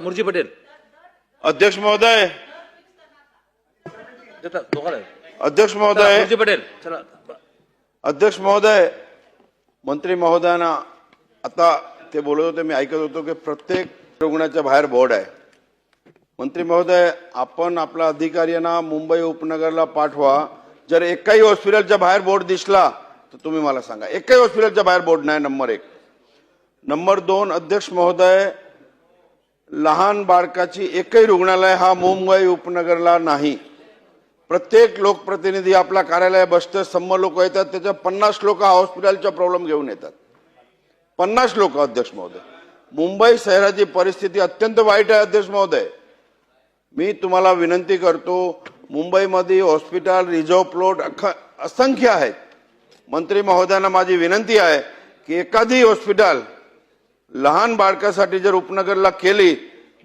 मुर्जी पटेल अध्यक्ष महोदय, अध्यक्ष महोदय, मुर्जी पटेल चला. अध्यक्ष महोदय, मंत्री महोदयांना आता ते बोलत होते, मी ऐकत होतो की प्रत्येक रुग्णाच्या बाहेर बोर्ड आहे. मंत्री महोदय, आपण आपला अधिकाऱ्यांना मुंबई उपनगरला पाठवा. जर एकाही हॉस्पिटलच्या बाहेर बोर्ड दिसला तर तुम्ही मला सांगा. एकाही हॉस्पिटलच्या बाहेर बोर्ड नाही. नंबर 1. नंबर 2, अध्यक्ष महोदय, लहान बाळकाची एकही रुग्णालय हा मुंबई उपनगरला नाही. प्रत्येक लोकप्रतिनिधी आपला कार्यालय बसतं, सम्म लोक येतात, त्याच्या 50 लोक हॉस्पिटलचा प्रॉब्लेम घेऊन येतात. 50 लोक. अध्यक्ष महोदय, मुंबई शहराची परिस्थिती अत्यंत वाईट आहे. अध्यक्ष महोदय, मी तुम्हाला विनंती करतो, मुंबईमध्ये हॉस्पिटल रिझर्व प्लॉट असंख्य आहेत. मंत्री महोदयांना माझी विनंती आहे की एखादी हॉस्पिटल लहान बाळकासाठी जर उपनगरला केली,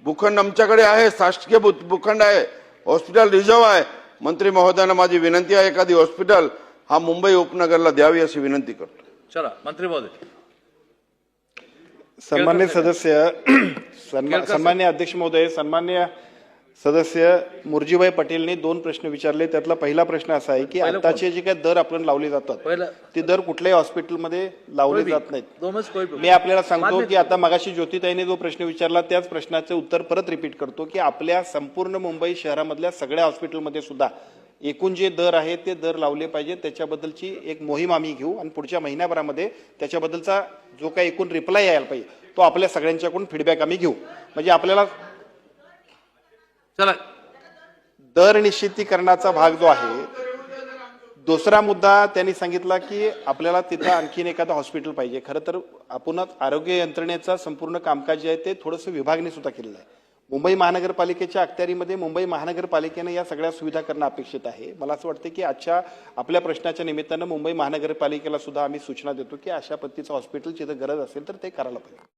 भूखंड आमच्याकडे आहे, शासकीय भूखंड आहे, हॉस्पिटल रिझर्व आहे. मंत्री महोदयांना माझी विनंती आहे, एखादी हॉस्पिटल हा मुंबई उपनगरला द्यावी अशी विनंती करतो. चला मंत्री महोदय. सन्मान्य सदस्य, सन्मान्य अध्यक्ष महोदय, सन्मान्य सदस्य मुर्जीभाई पटेलने 2 प्रश्न विचारले. त्यातला पहिला प्रश्न असा आहे की आताचे जे काही दर आपण लावले जातात ते दर कुठल्याही हॉस्पिटलमध्ये लावले जात नाहीत. मी आपल्याला सांगतो की आता मगाशी ज्योतिताईने जो प्रश्न विचारला त्याच प्रश्नाचे उत्तर परत रिपीट करतो की आपल्या संपूर्ण मुंबई शहरामधल्या सगळ्या हॉस्पिटलमध्ये सुद्धा एकूण जे दर आहेत ते दर लावले पाहिजे. त्याच्याबद्दलची एक मोहीम आम्ही घेऊ आणि पुढच्या महिन्याभरामध्ये त्याच्याबद्दलचा जो काही एकूण रिप्लाय यायला पाहिजे तो आपल्या सगळ्यांच्याकडून फीडबॅक आम्ही घेऊ. म्हणजे आपल्याला चला दर निश्चितीकरणाचा भाग जो आहे. दुसरा मुद्दा त्यांनी सांगितला की आपल्याला तिथं आणखीन एखादं हॉस्पिटल पाहिजे. खरं तर आपणच आरोग्य यंत्रणेचा संपूर्ण कामकाज जे आहे ते थोडंसं विभागणी सुद्धा केलेलं आहे. मुंबई महानगरपालिकेच्या अखत्यारीमध्ये मुंबई महानगरपालिकेने या सगळ्या सुविधा करणं अपेक्षित आहे. मला असं वाटतं की आजच्या आपल्या प्रश्नाच्या निमित्तानं मुंबई महानगरपालिकेला सुद्धा आम्ही सूचना देतो की अशा पद्धतीचं हॉस्पिटल जिथं गरज असेल तर ते करायला पाहिजे.